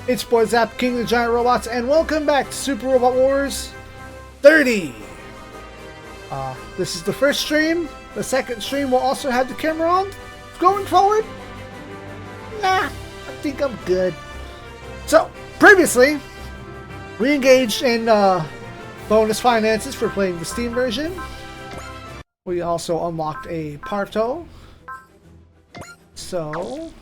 It's boy Zappa, King of the Giant Robots, and welcome back to Super Robot Wars 30! This is the first stream. The second stream will also have the camera on. Going forward, nah, I think I'm good. So, previously, we engaged in bonus finances for playing the Steam version. We also unlocked a Parto. So...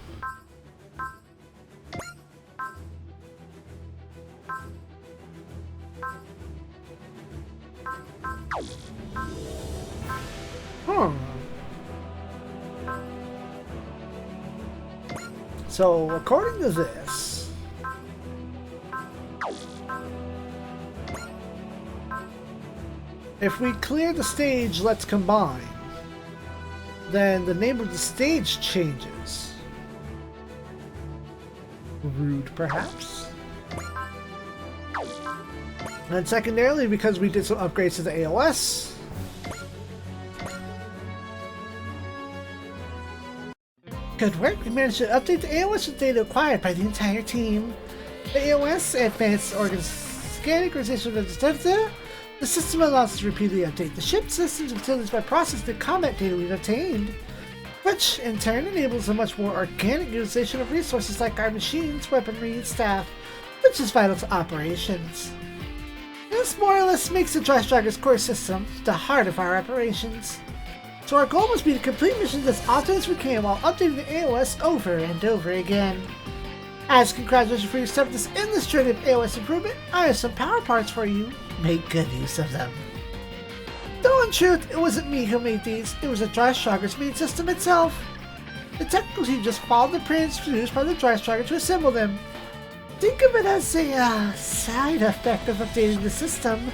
So, according to this, if we clear the stage Let's Combine, then the name of the stage changes. Rude, perhaps? And secondarily, because we did some upgrades to the AOS, good work, we managed to update the AOS with data acquired by the entire team. The AOS Advanced Scanning Organization of the system allows us to repeatedly update the ship systems and facilities by processing the combat data we've obtained, which in turn enables a much more organic utilization of resources like our machines, weaponry, and staff, which is vital to operations. This more or less makes the Dry Striker's core system the heart of our operations. So our goal must be to complete missions as often as we can while updating the AOS over and over again. As congratulations for your step this endless journey of AOS improvement, I have some power parts for you. Make good use of them. Though in truth, it wasn't me who made these, it was the Dry Striker's main system itself. The technical team just followed the prints produced by the Dry Striker to assemble them. Think of it as a side effect of updating the system.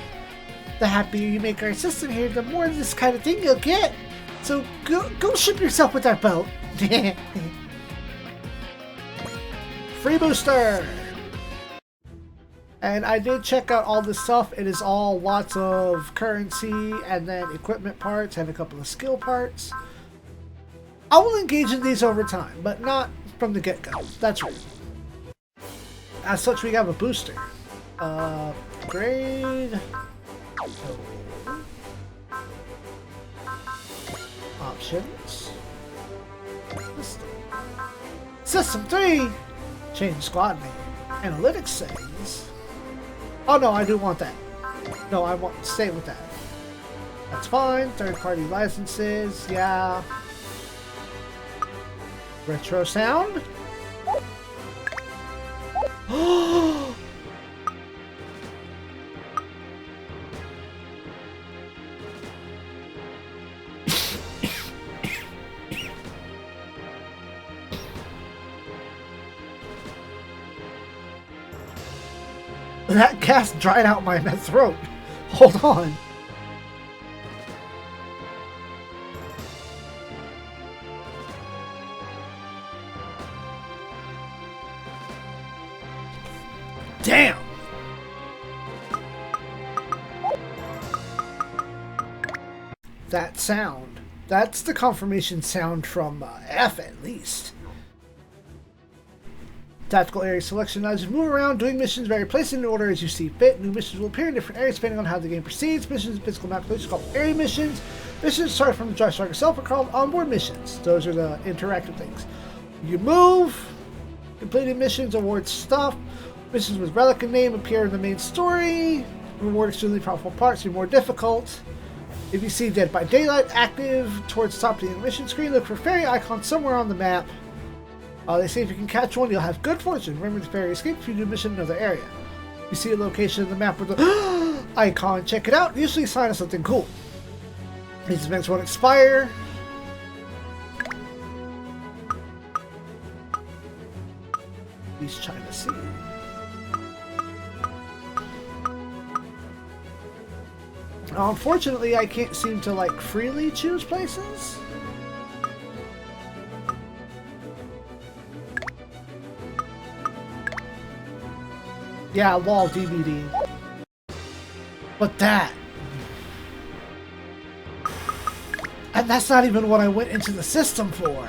The happier you make our system here, the more of this kind of thing you'll get. So go ship yourself with our boat. Free booster! And I did check out all this stuff. It is all lots of currency and then equipment parts and a couple of skill parts. I will engage in these over time, but not from the get-go. That's right. As such, we have a booster. Upgrade. Options. System 3! Change squad name. Analytics settings. Oh no, I do want that. No, I want to stay with that. That's fine. Third-party licenses, yeah. Retro sound. That gas dried out my throat. Hold on. Damn. That sound. That's the confirmation sound from F at least. Tactical area selection allows you to move around, doing missions vary placing in order as you see fit. New missions will appear in different areas depending on how the game proceeds. Missions in physical map are called area missions. Missions start from the Dry Striker itself are called onboard missions. Those are the interactive things. You move, completing missions, award stuff. Missions with relic and name appear in the main story. Reward extremely powerful parts be more difficult. If you see Dead by Daylight active towards the top of the mission screen, look for fairy icons somewhere on the map. They say if you can catch one, you'll have good fortune. Remember the fairy escape if you do a mission in another area. You see a location in the map with the icon, check it out. Usually a sign of something cool. These events won't expire. East China Sea. Unfortunately, I can't seem to like freely choose places. Yeah, wall DVD. But that. And that's not even what I went into the system for.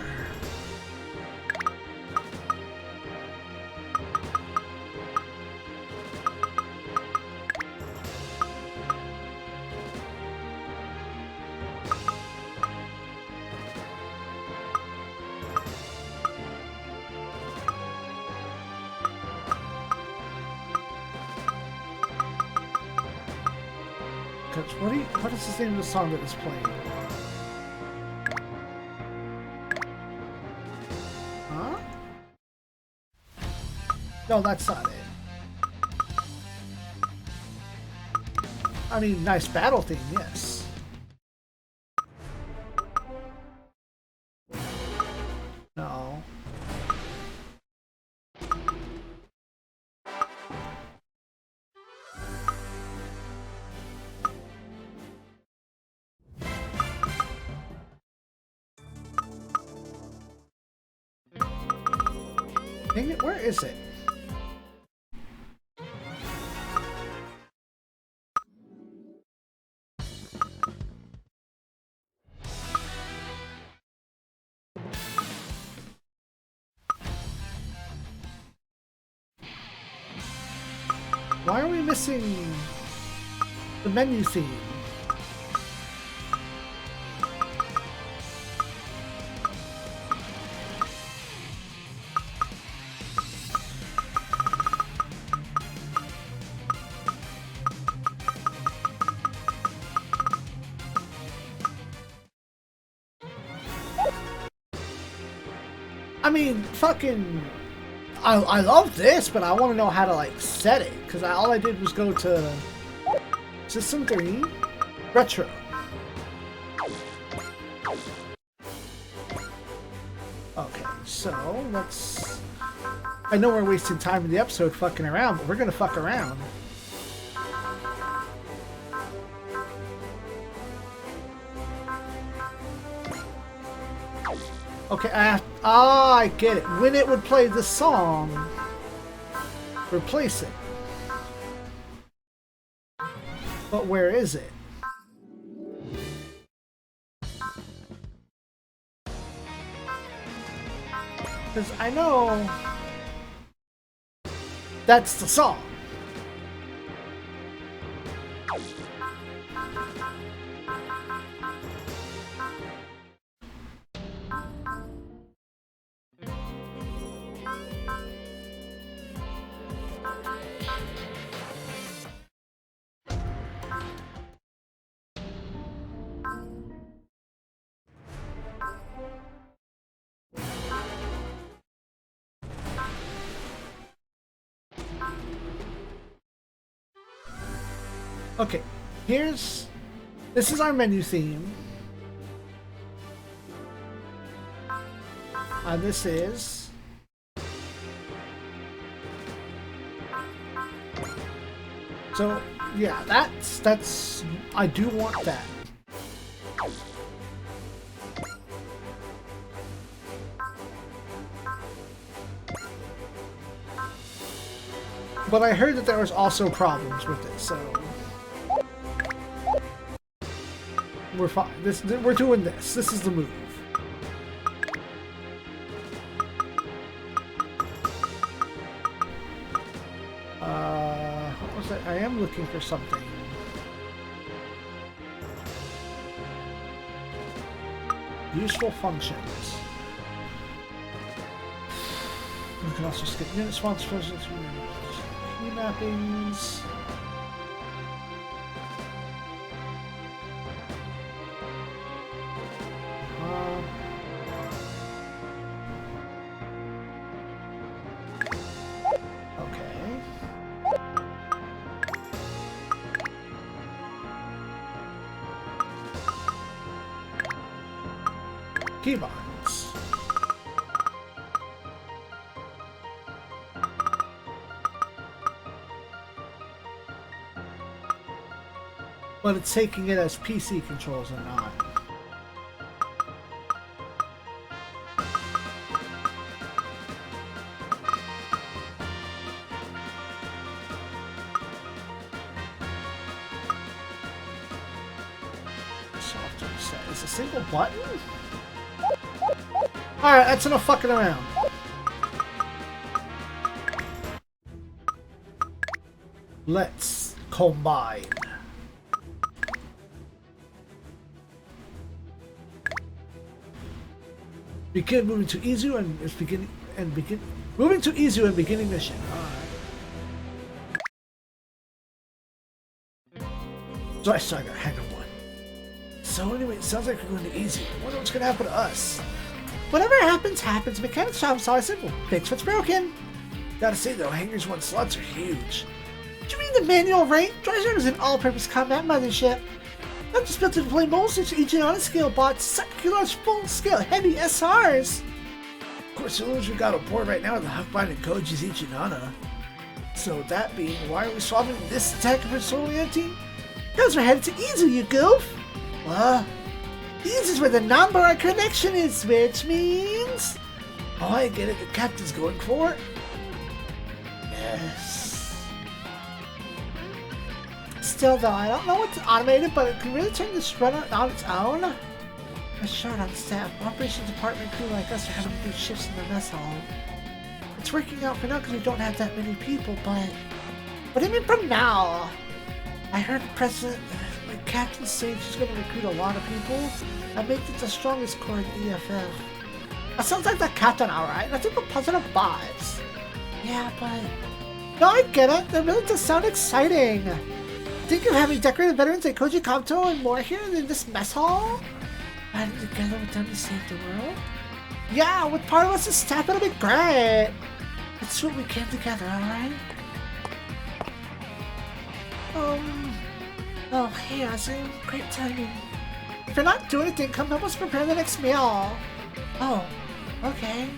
Because what is the name of the song that is playing? Huh? No, that's not it. I mean, nice battle theme, yes. No. Dang it, where is it? Why are we missing the menu theme? I mean, fucking... I love this, but I want to know how to, like, set it. Because all I did was go to System 3, Retro. Okay, so let's... I know we're wasting time in the episode fucking around, but we're going to fuck around. Okay, I get it. When it would play the song, replace it. But where is it? Because I know that's the song. Okay, this is our menu theme. And this is... So, yeah, that's, I do want that. But I heard that there was also problems with it, so... We're fine. We're doing this. This is the move. What was that? I am looking for something. Useful functions. You can also skip unit spawns, key mappings. Keybinds. But it's taking it as PC controls and not. Software set. Is a single button? Alright, that's enough fucking around. Let's combine. Begin moving to Izu and moving to Izu and beginning mission. Alright. Dry Striker, Hangar 1. So anyway, it sounds like we're going to easy. I wonder what's going to happen to us. Whatever happens, happens. Mechanics job is always simple. Fix what's broken. Gotta say though, Hangars 1 slots are huge. Did you read the manual right? Dry Striker is an all-purpose combat mothership. Not just built to deploy moles to each on-scale bots, such large full-scale heavy SRs. Of course, the ones we got on board right now are the Huckbind and Koji's Ichinana. So that being, why are we swapping this attack for Solian team? Because we're headed to Izu, you goof! This is where the number connection is, which means... Oh, I get it, the captain's going for it. Yes. Still though, I don't know what's automated, but it can really turn this run on its own. We're short on staff. Operations department crew like us are having to do shifts in the mess hall. It's working out for now because we don't have that many people, but... What do you mean from now? I heard the captain saying she's going to recruit a lot of people and make it the strongest corps in the EFF. That sounds like the captain, alright. I think we're positive vibes. Yeah, but... No, I get it. That really does sound exciting. Think of having decorated veterans like Koji Kanto and more here in this mess hall? Riding together with them to save the world? Yeah, with part of us as staff, it'll be great. It's what we came together, alright? Oh, hey, Azu. Great timing. If you're not doing anything, come help us prepare the next meal. Oh, okay.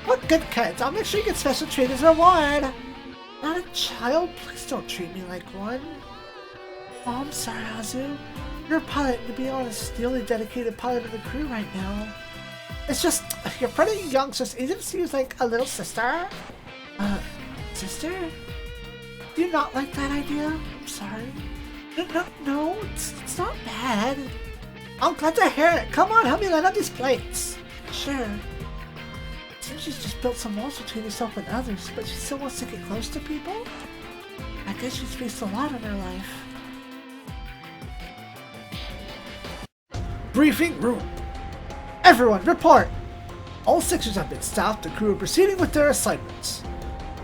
What good kids. I'll make sure you get special treat as a reward. Not a child? Please don't treat me like one. Oh, I'm sorry, Azu. You're a pilot, to be honest, the only dedicated pilot of the crew right now. It's just, you're pretty young, so it's easy to see you as like a little sister. Sister? Do you not like that idea? I'm sorry. No, it's not bad. I'm glad to hear it. Come on, help me line up these plates. Sure. Seems she's just built some walls between herself and others, but she still wants to get close to people? I guess she's faced a lot in her life. Briefing room. Everyone, report! All sections have been stopped. The crew are proceeding with their assignments.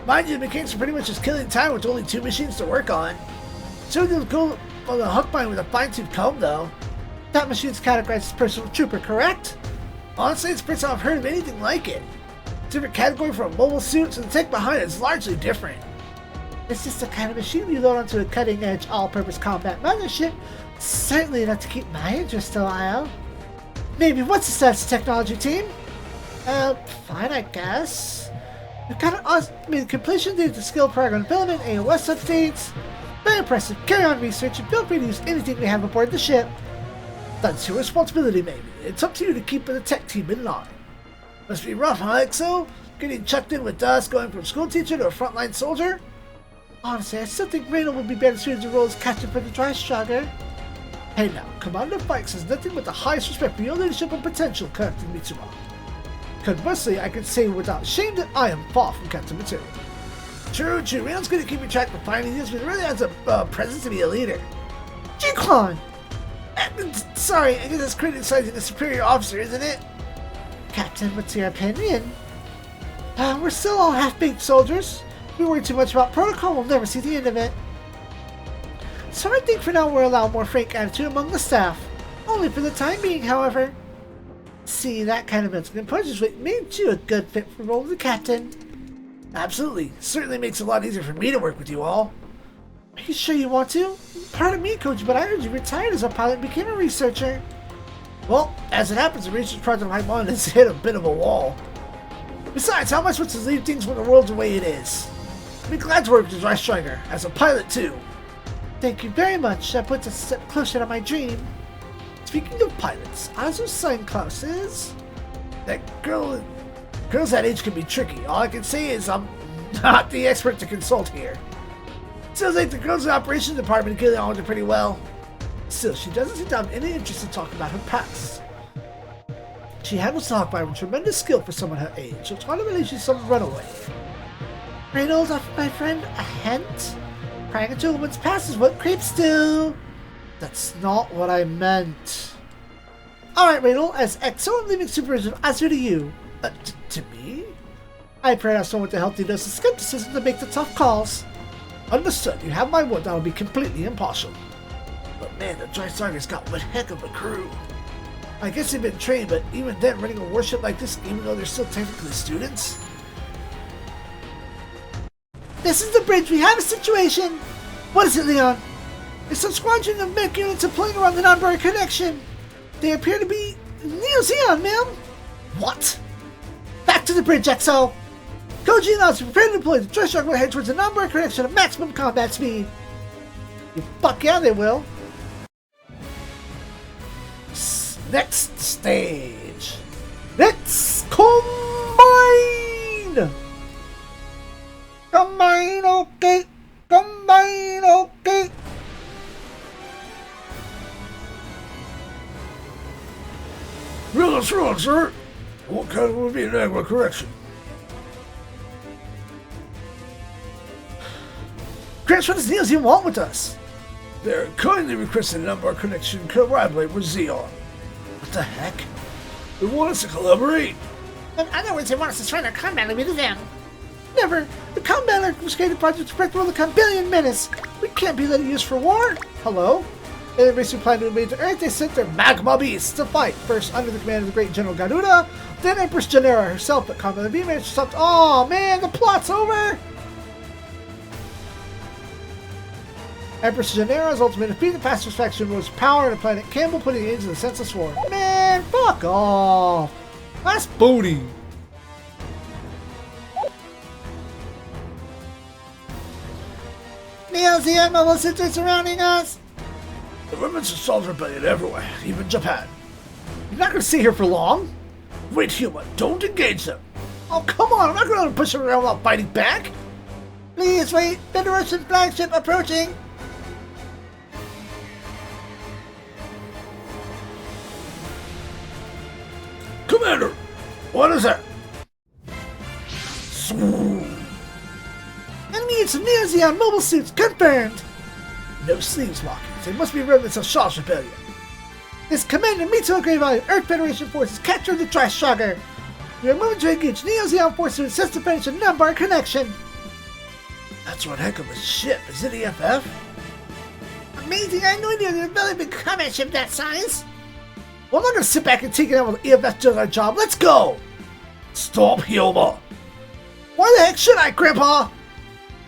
Mind you, the mechanics are pretty much just killing time with only 2 machines to work on. So they'll go on the Huckbind with a fine-tooth comb, though. That machine's categorized as personal trooper, correct? Honestly, it's the first time I've heard of anything like it. Different category for a mobile suit, so the tech behind it is largely different. It's just the kind of machine we load onto a cutting-edge, all-purpose combat mothership. Certainly enough to keep my interest alive. Maybe, what's the status of technology team? Fine, I guess. We've got an completion due to skill program development, AOS updates. Very impressive. Carry on research and feel free to use anything we have aboard the ship. That's your responsibility, maybe. It's up to you to keep the tech team in line. Must be rough, huh, EXO? Getting chucked in with us, going from school teacher to a frontline soldier? Honestly, I still think Reno would be better suited to role as captain for the Dry Striker. Hey now, Commander Fikes has nothing but the highest respect for your leadership and potential, Captain Mitsuma. Conversely, I can say without shame that I am far from Captain Material. True, Reno's good at keeping track of finding this, but it really has a presence to be a leader. Jikwan! Sorry, I guess that's criticizing a superior officer, isn't it? Captain, what's your opinion? We're still all half-baked soldiers. If we worry too much about protocol, we'll never see the end of it. So I think for now we'll allow more frank attitude among the staff. Only for the time being, however. See, that kind of mental composure made you a good fit for the role of the captain. Absolutely. Certainly makes it a lot easier for me to work with you all. Are you sure you want to? Pardon me, Coach, but I heard you retired as a pilot and became a researcher. Well, as it happens, the research project I'm on has hit a bit of a wall. Besides, how am I supposed to leave things when the world's the way it is? I'd be glad to work with the Dry Striker, as a pilot too. Thank you very much. That puts us a step closer to my dream. Speaking of pilots, Azu's son Klaus is... That girls that age can be tricky. All I can say is I'm not the expert to consult here. Sounds like the girls in the operations department get on with her pretty well. Still, she doesn't seem to have any interest in talking about her past. She handles the Huckbind with tremendous skill for someone her age, so it's hard to believe she's some runaway. Reynolds, my friend, a hint? Prying into a woman's past is what creeps do. That's not what I meant. Alright, Reynolds, as EXO, I'm leaving supervision of Azu to you. To me? I pray I have someone with a healthy dose of skepticism to make the tough calls. Understood. You have my word that I will be completely impartial. But man, the Dry Sarga's got one heck of a crew. I guess they've been trained, but even then, running a warship like this, even though they're still technically students. This is the bridge. We have a situation. What is it, Leon? There's some squadron of mech units deploying around the non-board connection. They appear to be ZEON, ma'am. What? Back to the bridge, XO. Koji and us prepare to deploy. The Dry Shark will head towards the non-board connection at maximum combat speed. Fuck yeah, they will. Next stage. Let's combine! Combine, okay. Combine, okay. That's right, sir. What kind would be an angle correction? Grants, what does ZEON want with us? They're kindly requesting a number connection collaborate with ZEON. What the heck? They want us to collaborate. In other words, they want us to try their combat with them. Never! The combat was created project to protect the world of billion menace. We can't be letting used for war. Hello? They basically planned to invade the Earth. They sent their magma beasts to fight. First under the command of the great General Garuda, then Empress Genera herself, but combat V managed to stop. Oh man, the plot's over! Empress Genera's ultimate defeat, the pacifist faction was power in the planet Campbell, putting it into the senseless war. Man, fuck off! That's booty! ZEON mobile systems surrounding us! The remnants of Saul's rebellion everywhere, even Japan. You're not gonna stay here for long? Wait, human, don't engage them. Oh, come on, I'm not gonna push them around without fighting back! Please wait, Federation flagship approaching! Commander, what is that? Enemy in some ZEON mobile suits confirmed! No sleeves markings. They must be remnants of Shaw's rebellion. This commander meets with a great value. Earth Federation forces captured the Dry Shark. We are moving to engage ZEON forces to assist the finish of non-bar connection. That's one heck of a ship. Is it EFF? Amazing! I had no idea there was a very big combat ship that size. Well, I'm not gonna sit back and take it out with EFF doing our job. Let's go! Stop, Hilma! Why the heck should I, Grandpa?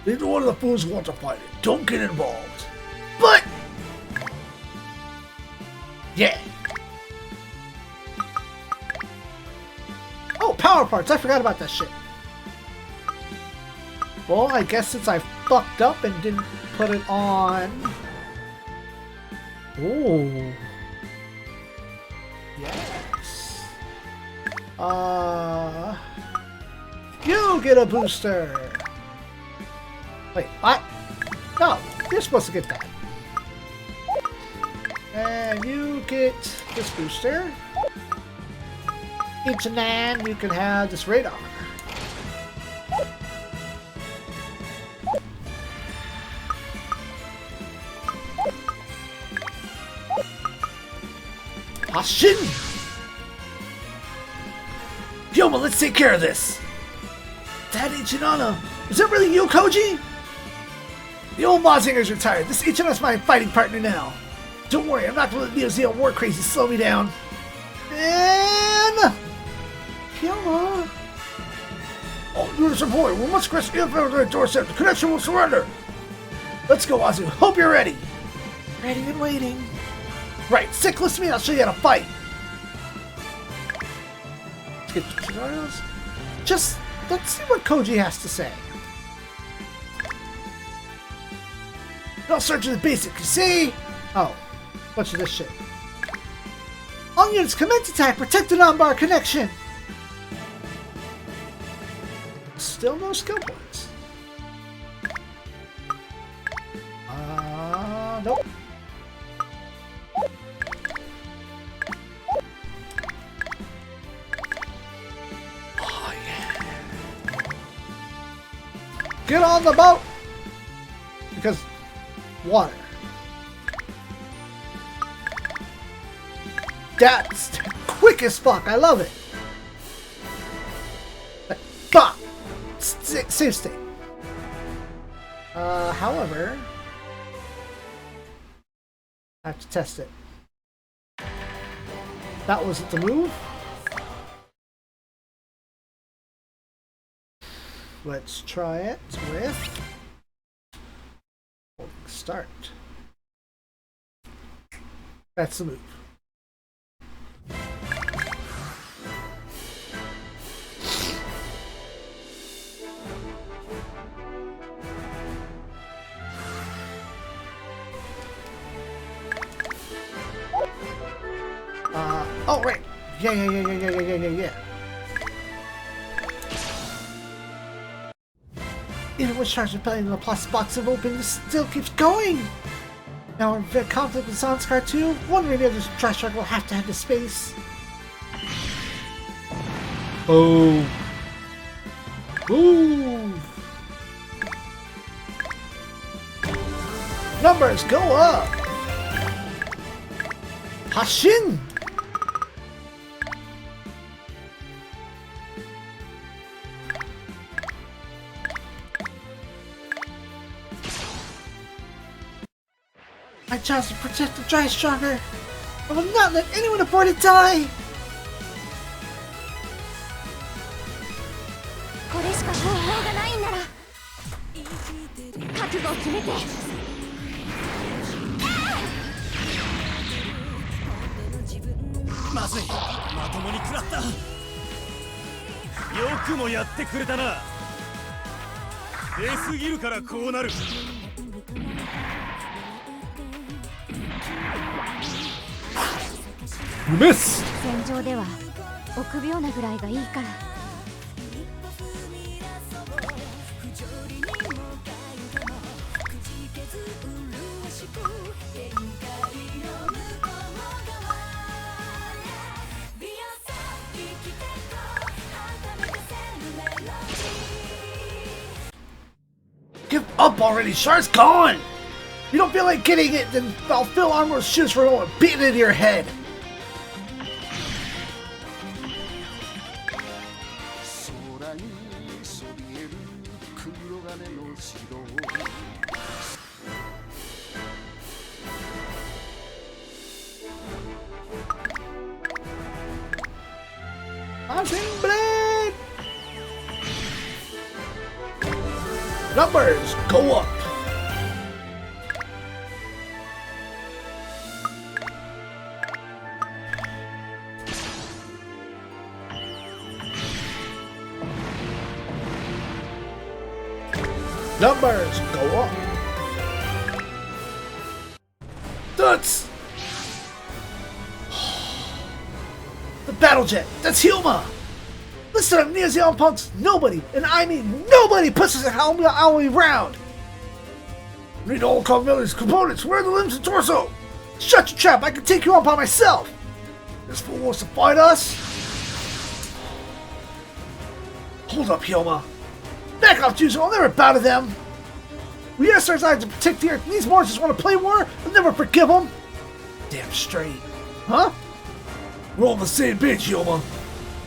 Neither one of the fools want to fight it. Don't get involved. But... yeah. Oh, power parts. I forgot about that shit. Well, I guess since I fucked up and didn't put it on... ooh. Yes. You get a booster. Wait, what? No, you're supposed to get that. And you get this booster. Each and then you can have this radar. Hashin! Hilma, let's take care of this. That Ichinana, is that really you, Koji? The old Mazinger's retired. This Ichina's my fighting partner now. Don't worry, I'm not gonna let ZEON war crazy slow me down. And... Hilma... Oh, you're disappointed. We must cross the infrared doorstep. The connection will surrender. Let's go, Azu. Hope you're ready. Ready and waiting. Right, stick close to me. I'll show you how to fight. Let's get the tutorials. Just let's see what Koji has to say. I'll start with the basic. You see? Oh, bunch of this shit. All units commence attack. Protect the non-bar connection. Still no skill points. Nope. Oh, yeah. Get on the boat! Because water. That's quick as fuck. I love it. Fuck! Save state. However, I have to test it. That wasn't the move. Let's try it with start. That's the move. Oh, right. Yeah. Even with Char's repelling the plus box of open, this still keeps going! Now we're very conflict with Zon's card too. One or the other trash truck will have to head to space. Oh. Ooh. Numbers go up! Hashin! My chance to protect the Giant Stronger! I will not let anyone aboard it die! これしか方法がないんなら覚悟を決めてまずいまともに食らったよくもやってくれたな出すぎるからこうなる Miss! 戦場では臆病なぐらいがいいから Give up already, Char's gone! You don't feel like getting it, then I'll fill Armor's shoes for a beating into your head! Blade! Numbers go up! Numbers go up! That's the battle jet! That's Hilma! Listen up, Neo ZEON punks! Nobody, and I mean nobody, pushes a Halloween round! Need all Cogmilli's components! Where are the limbs and torso? Shut your trap! I can take you on by myself! This fool wants to fight us? Hold up, Hilma. Back off, Juzo! I'll never bow to them! We asked our eyes to protect the Earth, and these monsters want to play war? I'll never forgive them! Damn straight. Huh? We're all on the same page, Hilma.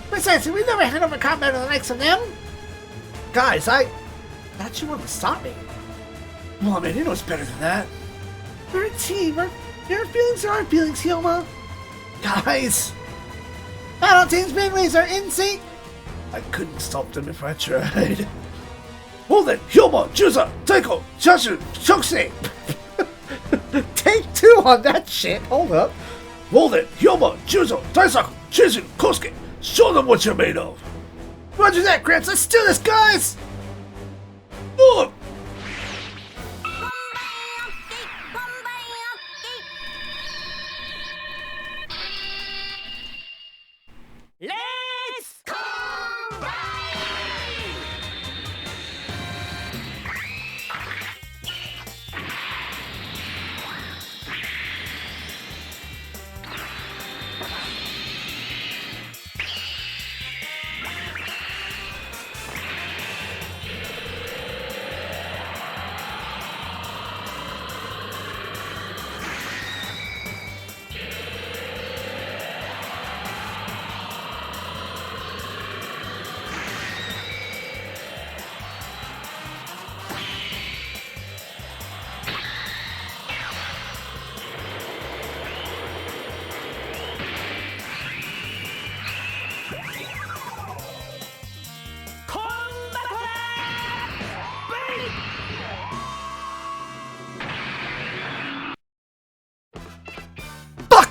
Precisely, we never had over combat with the likes of them! Guys, I thought you wanted to stop me. Well, I mean, you know it's better than that. We're a team. Your feelings are our feelings, Hilma. Guys! Battle teams' memories are in sync! I couldn't stop them if I tried. Hold it! Hilma, Juza, Taiko, Shashu, Shokse! Take two on that shit! Hold up! Hold it! Hilma, Juzo, Taisaku, Shizu, Kosuke! Show them what you're made of! Roger that, Gramps! Let's do this, guys! Look! Let's combine!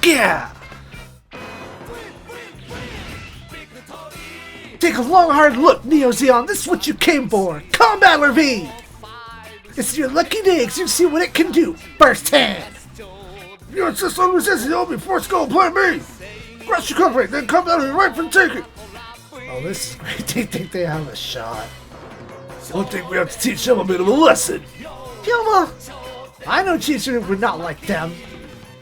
yeah! Take a long hard look, Neo Zeon. This is what you came for. Combattler V! It's your lucky day because you see what it can do firsthand. You insist on resisting all before it's going to play me! Crush your company, then come down and right for the ticket! Oh, this is great. They think they have a shot. I think we have to teach them a bit of a lesson. Hyoma! I know Chizuru would not like them.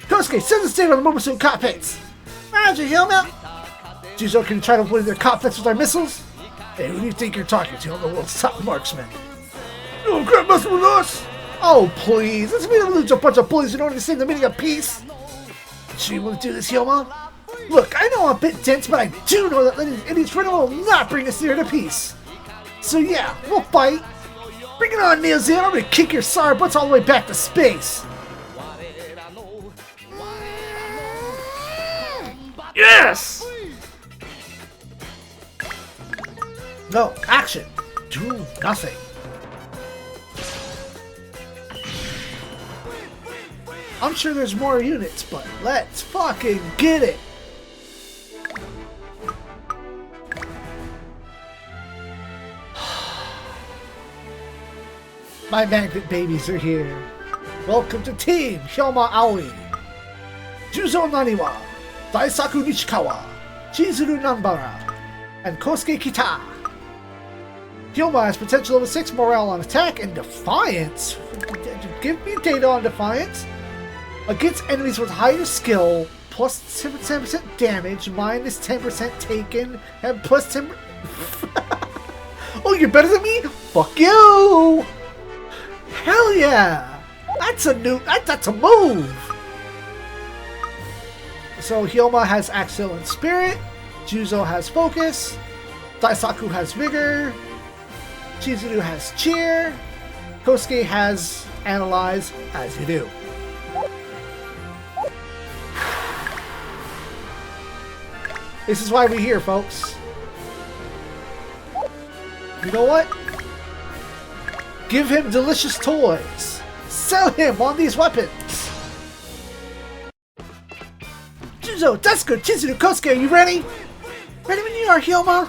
Kosuke, send the state on the Momosu cockpits! Roger, Hyoma! Juzo can try to win their cockpits with our missiles? Hey, who do you think you're talking to? I'm the world's top marksman. You can't mess with us! Oh, please. Let's meet a bunch of bullies who don't understand the meaning of peace. Should you want to do this, Hyoma? Look, I know I'm a bit dense, but I do know that Eddie's friend will not bring us near to peace. So yeah, we'll fight. Bring it on, Neo Zeon. I'm gonna kick your sorry butts all the way back to space. Yes! No, action. Do nothing. I'm sure there's more units, but let's fucking get it. My magnet babies are here. Welcome to Team Hyoma Aoi. Juzo Naniwa, Daisaku Nishikawa, Chizuru Nanbara, and Kosuke Kita. Hyoma has potential level 6 morale on attack and defiance. Give me data on defiance. Against enemies with higher skill, plus 10% damage, minus 10% taken, and plus 10%. Oh, you're better than me? Fuck you! Hell yeah! That's a move! So Hyoma has excellent spirit, Juzo has focus, Daisaku has vigor, Chizuru has cheer, Kosuke has analyze, as you do. This is why we're here, folks. You know what? Give him delicious toys. Sell him on these weapons. Juzo, Desuku, Chizuru, Kosuke, are you ready? Ready when you are, Hyoma.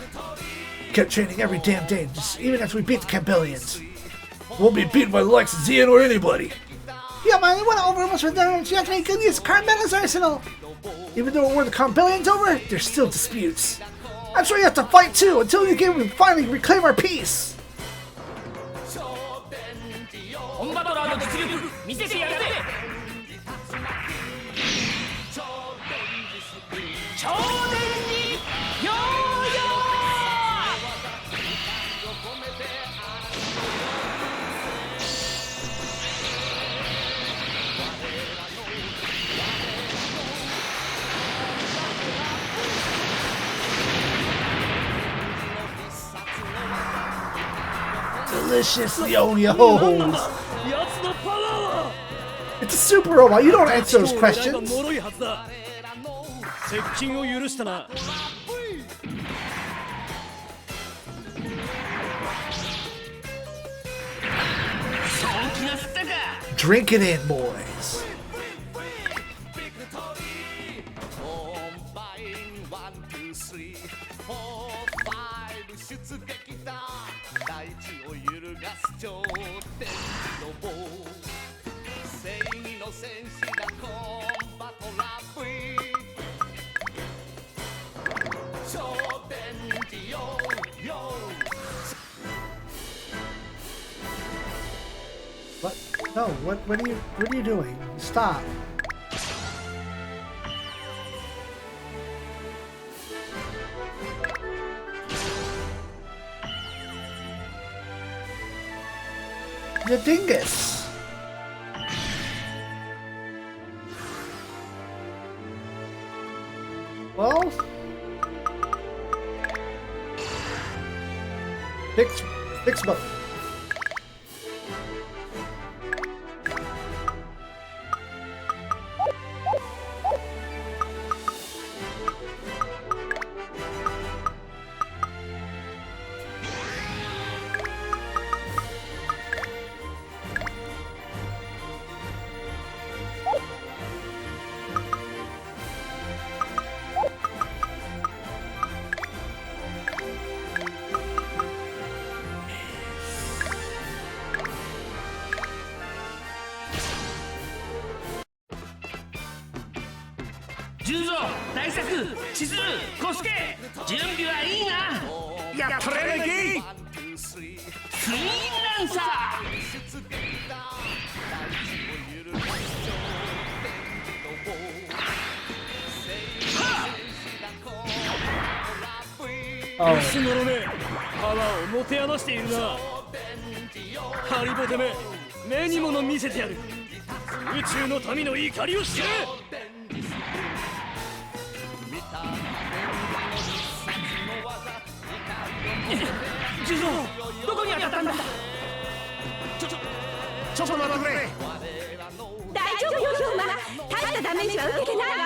Kept training every damn day, just even after we beat the Campbellians. Won't be beaten by the likes of ZEON or anybody. Hyoma, they went over almost for them. You can use Carmella's arsenal. Even though we're the Campbellians over, there's still disputes. I'm sure you have to fight too until we can finally reclaim our peace. Delicious yo-yos! It's a super robot, you don't answer those questions! Drink it in, boys! What? No, what are you doing? Stop. The dingus. Well, fix both. 十三、大作、千鶴、小助、準備はいいな。やっとれメキツインランサー。牛のろめ、パワーを持て余しているな。ハリボテめ、目に物見せてやる。宇宙の民の怒りを知れ。十三、どこに当たったんだ。ちょっと待ってくれ。大丈夫よヒョウマ、大したダメージは受けてないわ。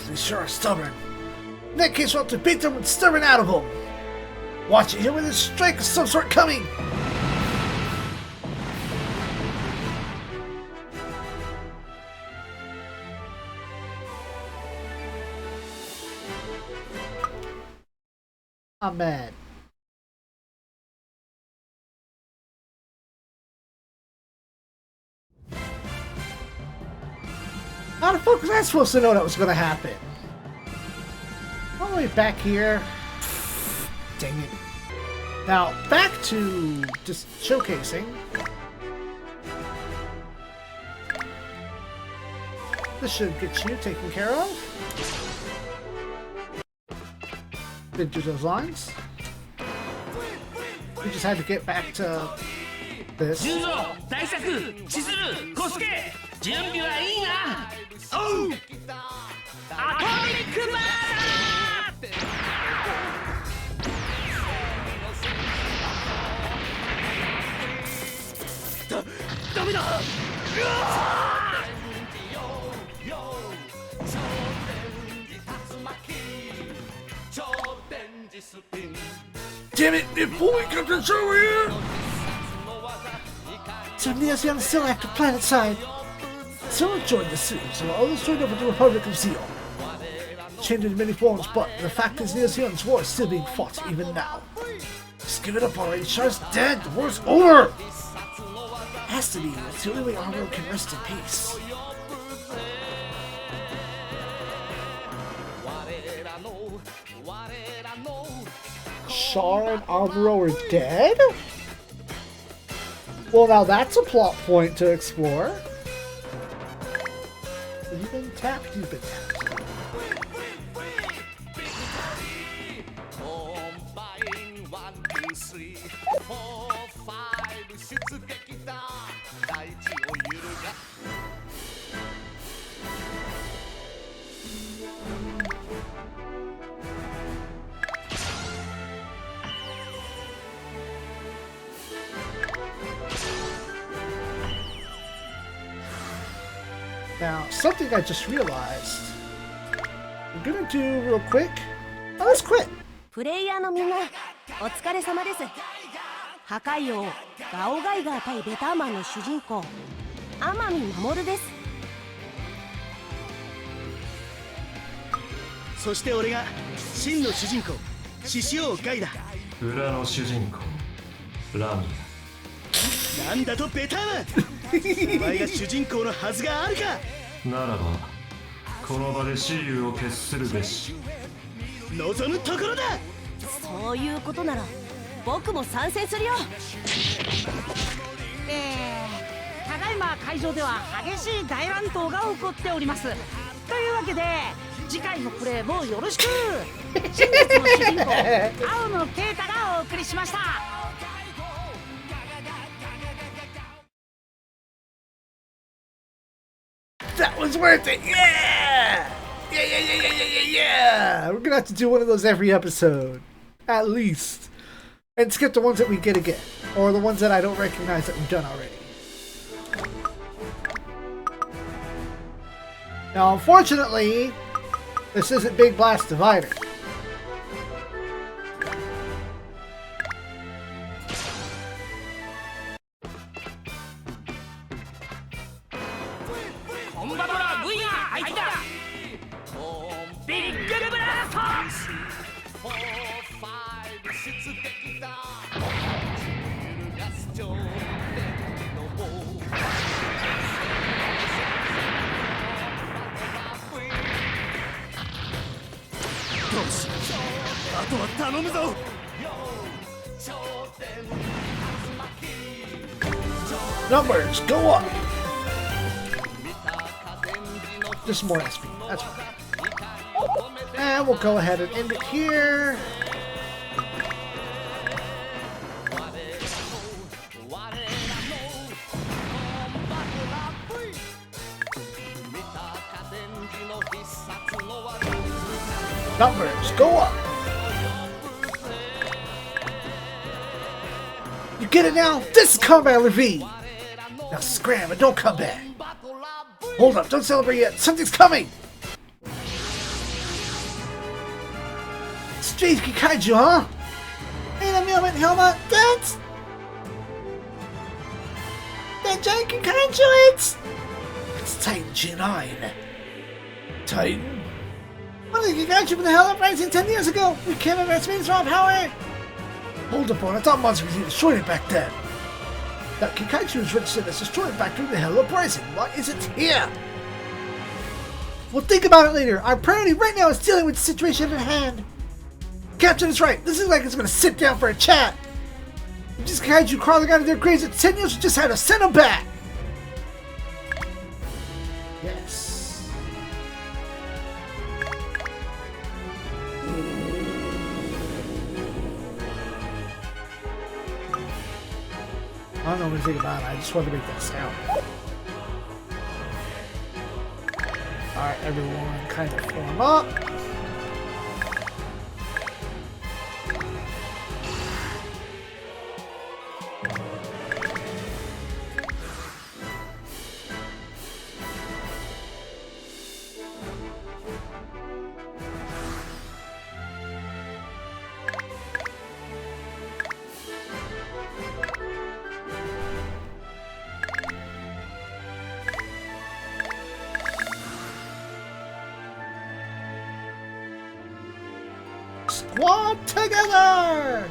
They sure are stubborn. In that case, we'll have to beat them with stubborn out of them. Watch it, here with a strike of some sort coming. I'm mad. How the fuck was I supposed to know that was gonna happen? All the way back here. Dang it. Now, back to just showcasing. This should get you taken care of. Didn't do those lines. We just had to get back to this. 十三、大作、千鶴、小助、準備はいいな。おう。アトミックバーラー。ダメだ。Damn it, before we come to show here! So ZEON is still active planet side. Some have joined the SIEG, so others joined over the Republic of ZEON. Changed in many forms, but the fact is ZEON's war is still being fought even now. Just give it up already, Char's dead, the war's over! Has to be, it's the only way our world can rest in peace. Char and Amuro are dead? Well, now that's a plot point to explore. Have you been tapped? You've been tapped. Now, something I just realized. I'm gonna do real quick. Oh, let's quit. プレイヤーのみんなお疲れ様です。破壊王ガオガイガー対ベターマンの主人公天海守です。そして俺が真の主人公獅子王ガイだ。裏の主人公ラミだ。なんだとベターマンお前が主人公のはずがあるか。ならばこの場で雌雄を決するべし。望むところだ。そういうことなら僕も参戦するよ。ただいま会場では激しい大乱闘が起こっております。というわけで次回のプレイもよろしく。真実の主人公青野啓太がお送りしました。That was worth it! Yeah! Yeah! We're gonna have to do one of those every episode. At least. And skip the ones that we get again. Or the ones that I don't recognize that we've done already. Now, unfortunately, this isn't Big Blast Divider. ンバトラー V が入ったビッグブラストよし、あとは頼むぞ。Numbers go up. Just more SP. That's fine. And we'll go ahead and end it here. Numbers go up. You get it now? This is Combat Levine. Now scram and don't come back. Hold up, don't celebrate yet. Something's coming. Strange Kaiju, huh? Hey, the moment, Helma. That's that giant Kaiju. It's Titan G9. Titan. What did Kaiju from the Hell Uprising 10 years ago? We came over its means raw power. Hold up, I thought monsters could be destroyed back then. That Kaiju was registered as destroyed back during the Hell Uprising. Why is it here? We'll think about it later. Our priority right now is dealing with the situation at hand. Captain is right. This is like it's gonna sit down for a chat. If these Kaiju crawling out of their graves at 10 years, we just had to send them back. Yes. I don't know anything about it. I just wanted to make that sound. Alright, everyone kind of form up. Squad together!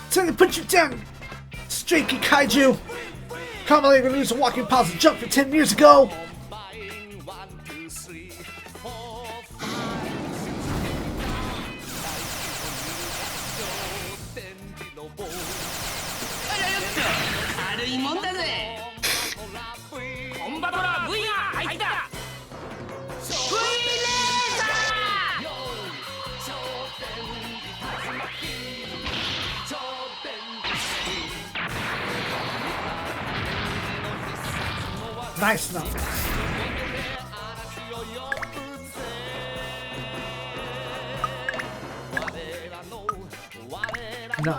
Time to put you down, Streaky Kaiju! Commonly gonna lose a walking pause and jump for 10 years ago! Nice enough. No.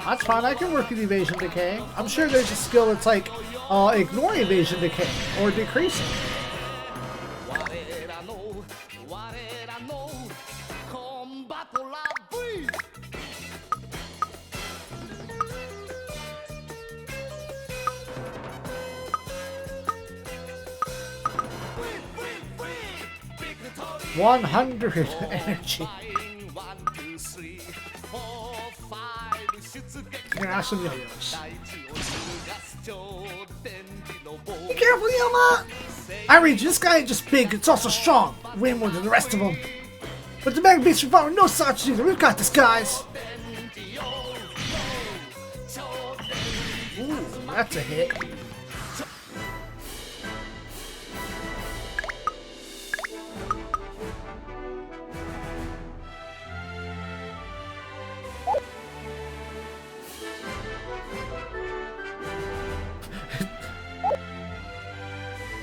That's fine, I can work with evasion decay. I'm sure there's a skill that's like ignore evasion decay or decreasing. $100 energy. Gonna have some yo-yos. Be careful, Yoma! I read you, this guy ain't just big, it's also strong. Way more than the rest of them. But the Mega Beast Revolver, no such either. We've got this, guys. Ooh, that's a hit.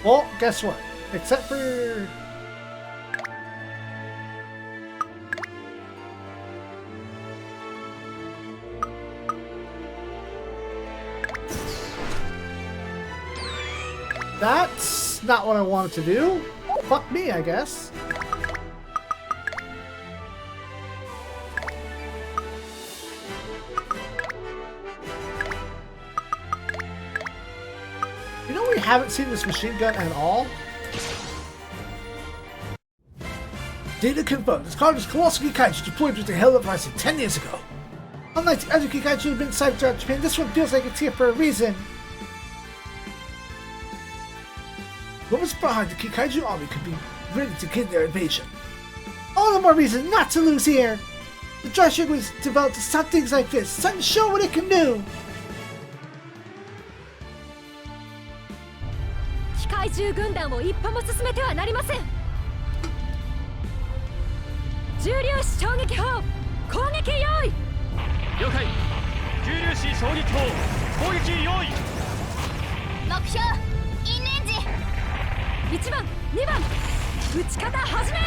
Well, guess what? Except for... That's not what I wanted to do. Fuck me, I guess. haven't seen this machine gun at all. Data confirmed. This car was colossal Kaiju deployed with the Hell of Rising 10 years ago. Unlike the other Kaiju have been sighted throughout Japan, this one feels like it's here for a reason. Whoever's behind the Kaiju army could be ready to begin their invasion. All the more reason not to lose here. The Dryshug was developed to stop things like this. It's time to show what it can do. 機械獣軍団を一歩も進めてはなりません。重粒子衝撃砲攻撃用意。了解。重粒子衝撃砲攻撃用意。目標インレンジ。1番2番撃ち方始め。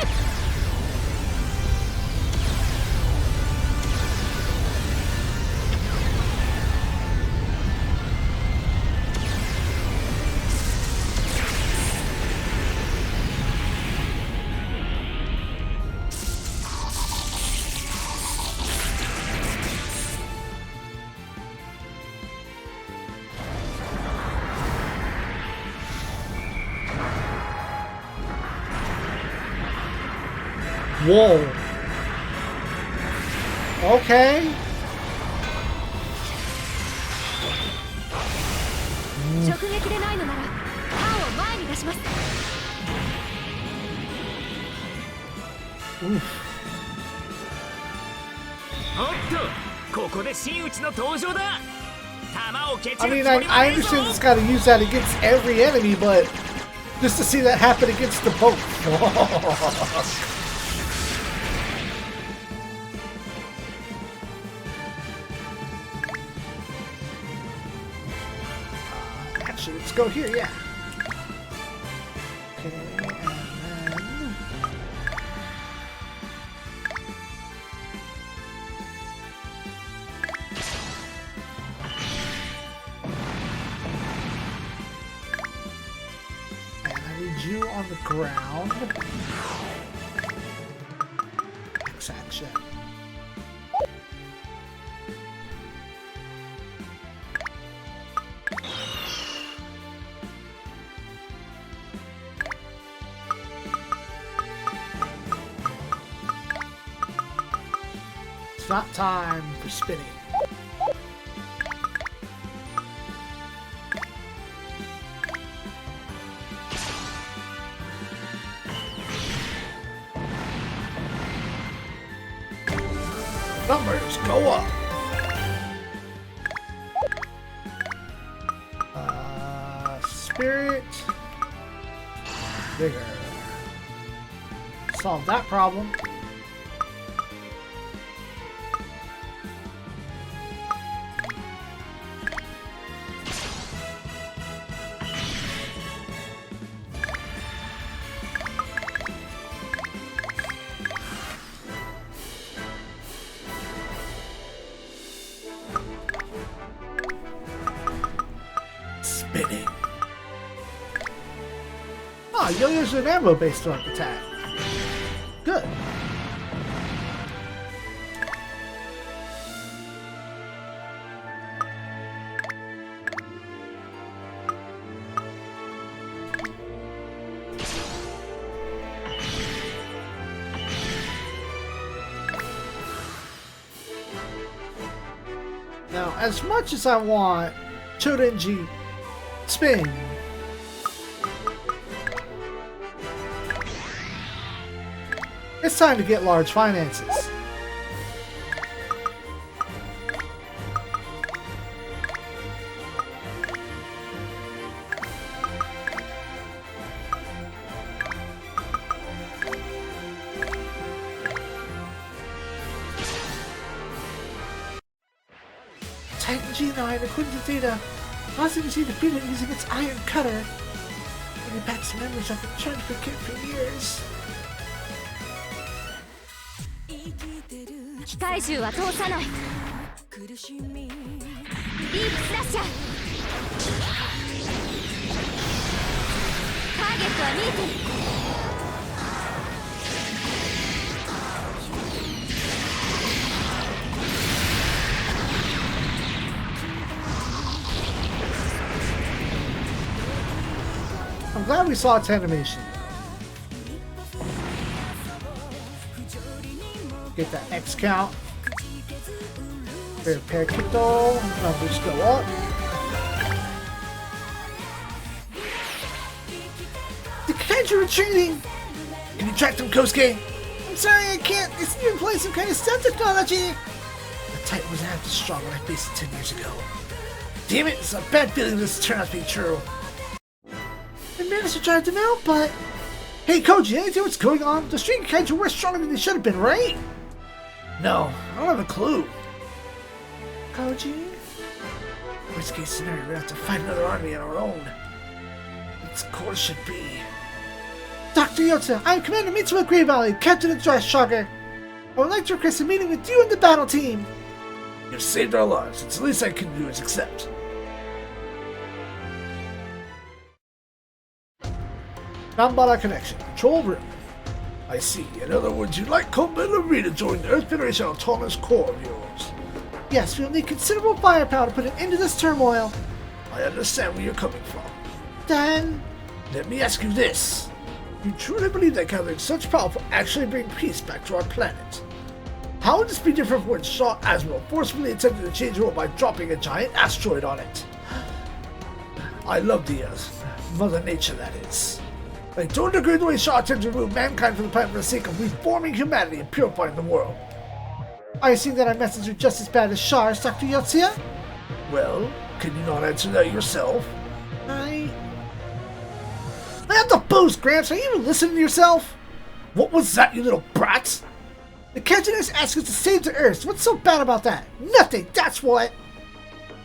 Whoa. Okay. 直撃でないのなら缶を前に出します。おっと、ここで真打ちの登場だ。弾を蹴散 I る mean, つもりは I ねえぞ。 understand it's got to use that against every enemy, but just to see that happen against the boat. Actually, let's go here, yeah. Okay, and then... And I need you on the ground. X action. It's not time for spinning. Numbers go up. Spirit. Bigger. Solve that problem. Spinning. Ah, you'll use an ammo-based throw attack. Good. Now, as much as I want Chodenji spin, it's time to get large finances. Titan G9, according to data, Austin was defeated using its iron cutter. Bringing back some memories of the trying to forget for years. 機械銃は通さない。ディープスラッシャー。ターゲットは見えてる。I'm glad we saw its animation. Get that X count. Repair Kito. Numbers go up. The Kaiju retreating! Can you track them, Kosuke? I'm sorry, I can't. It's even playing some kind of stealth technology. The Titan was half as strong when I faced it 10 years ago. Damn it, it's a bad feeling this turned out to be true. I managed to drive them out, but... Hey, Koji, any idea what's going on? The Street Kaiju were stronger than they should have been, right? No, I don't have a clue. Koji? Worst case scenario, we're gonna have to fight another army on our own. Its course should be... Dr. Yota, I am Commander Mitsuo Grey Valley, Captain of Dry Shocker. I would like to request a meeting with you and the battle team. You've saved our lives. It's the least I can do is accept. Nambara Connection. Control room. I see. In other words, you'd like Combat Levy to join the Earth Federation Autonomous Corps of yours. Yes, we'll need considerable firepower to put an end to this turmoil. I understand where you're coming from. Then... Let me ask you this. You truly believe that gathering such power will actually bring peace back to our planet? How would this be different from when Shaw Aswell forcefully attempted to change the world by dropping a giant asteroid on it? I love the Earth. Mother Nature, that is. I don't agree with the way Shaw attempted to remove mankind from the planet for the sake of reforming humanity and purifying the world. Are you saying that our methods are just as bad as Char's, Dr. Yotsuya? Well, can you not answer that yourself? I have to boast, Gramps. Are you even listening to yourself? What was that, you little brats? The Kaijiners asked us to save the Earth. What's so bad about that? Nothing, that's what.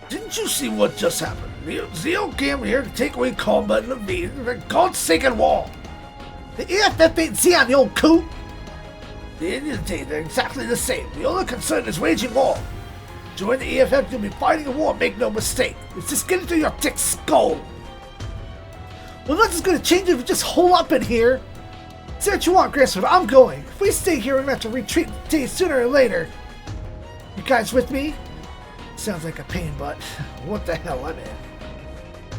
Didn't you see what just happened? ZEON came here to take away Combat Levy, for God's sake and wall. The EFF ain't ZEON, the old coot. At the end of the day, they're exactly the same. The only concern is waging war. Join the EFF, you'll be fighting a war, make no mistake. It's just getting through your thick skull. Well, nothing's gonna change if we just hole up in here. Say what you want, Griswold, I'm going. If we stay here, we're gonna have to retreat days sooner or later. You guys with me? Sounds like a pain, but what the hell, I'm in.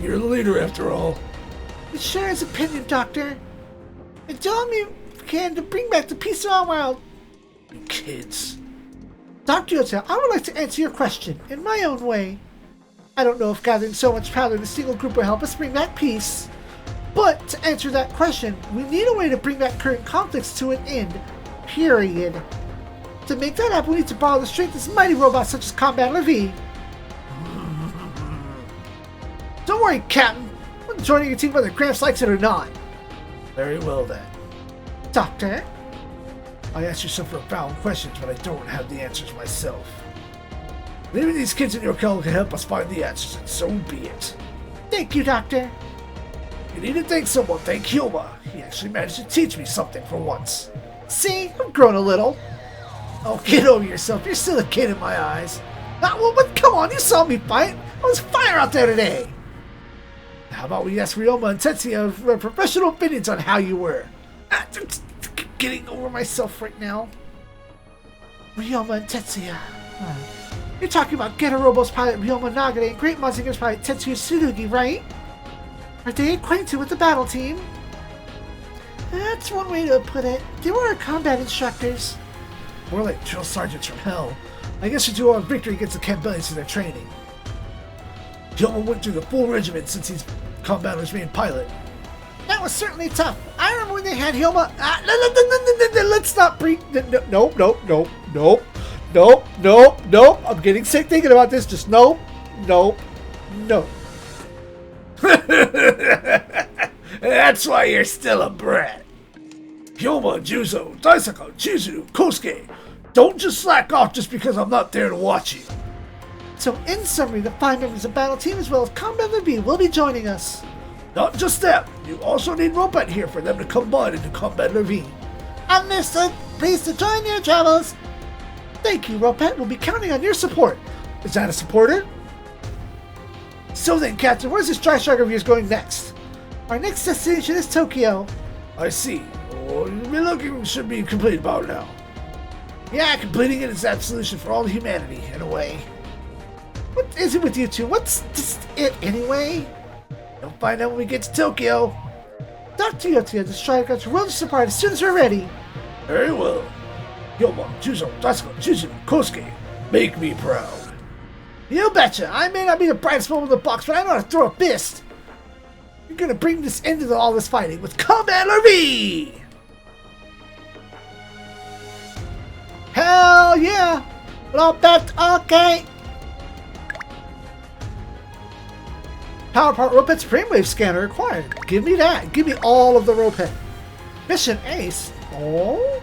You're the leader after all. It sure is opinion, Doctor. And tell me if you can to bring back the peace of our world. You kids. Dr. Yota, I would like to answer your question in my own way. I don't know if gathering so much power in a single group will help us bring back peace. But to answer that question, we need a way to bring back current conflicts to an end. Period. To make that happen, we need to borrow the strength of mighty robots such as Combat Levy. Don't worry, Captain. I'm joining your team whether Gramps likes it or not. Very well then. Doctor? I asked you some profound questions, but I don't have the answers myself. Maybe these kids in your cell can help us find the answers, and so be it. Thank you, Doctor. You need to thank someone. Thank Hyoma. He actually managed to teach me something for once. See? I've grown a little. Oh, get over yourself. You're still a kid in my eyes. Well, but come on, you saw me fight. I was fire out there today. How about we ask Ryoma and Tetsuya for professional opinions on how you were? Getting over myself right now. Ryoma and Tetsuya. You're talking about Getter Robo's pilot Ryoma Nagare and Great Mazinger's pilot Tetsuya Tsurugi, right? Are they acquainted with the battle team? That's one way to put it. They were our combat instructors. More like drill sergeants from hell. I guess we do our victory against the Campbellians in their training. Hyoma went through the full regiment since he's Combatter's main pilot. That was certainly tough. I remember when they had Hyoma. Let's not breathe. Nope. I'm getting sick thinking about this. Just no. That's why you're still a brat. Hyoma, Juzo, Daisaka, Chizuru, Kosuke. Don't just slack off just because I'm not there to watch you. So, in summary, the 5 members of Battle Team as well as Combat Levy will be joining us. Not just that, you also need Ropet here for them to combine into Combat Levy. Understood. Pleased to join your travels. Thank you, Ropet. We'll be counting on your support. Is that a supporter? So then, Captain, where's this dry strike of yours going next? Our next destination is Tokyo. I see. Well, looking should be complete about now. Yeah, completing it is that solution for all humanity, in a way. What is it with you two? What's just it, anyway? You'll find out when we get to Tokyo. Dr. Yotia, the striker, to roll this apart as soon as we're ready. Very well. Yomo, Juzo, Tatsuko, Juzu, Kosuke. Make me proud. You betcha. I may not be the brightest moment in the box, but I know how to throw a fist. You're gonna bring this end to all this fighting with Commander V! Hell yeah! Robert, okay! Power part Ropet's brainwave scanner acquired. Give me that. Give me all of the Ropet. Mission ace. Oh?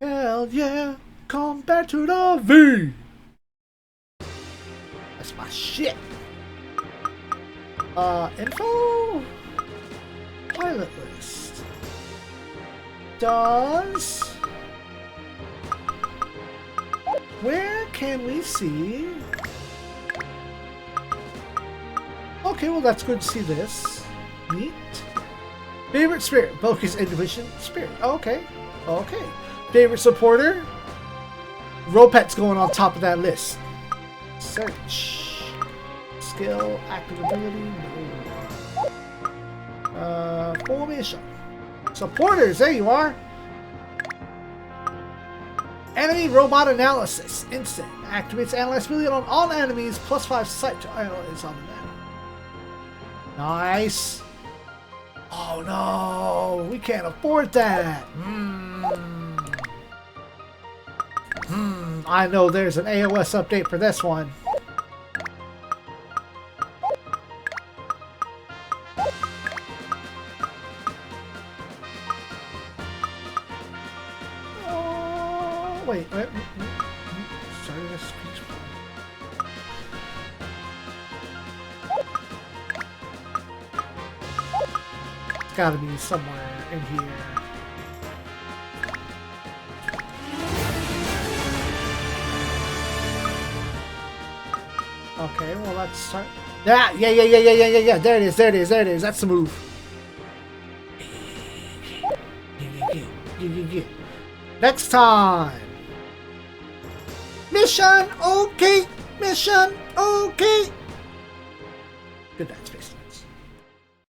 Hell yeah. Combat to the V. That's my shit. Info? Pilot list. Does... Where can we see... Okay, well that's good to see this. Neat. Favorite spirit? Boku's intuition spirit. Okay. Okay. Favorite supporter? Ropet's going on top of that list. Search. Skill, active ability, no. Formation. Supporters, there you are. Enemy robot analysis. Instant. Activates analyze ability on all enemies, +5 sight to analyze on the map. Nice. Oh no, we can't afford that. I know there's an AOS update for this one. Wait. Sorry, this speech. It's gotta be somewhere in here. Okay, well let's start. Yeah. There it is. That's the move. Next time. Mission okay. Good night, Space Nuts.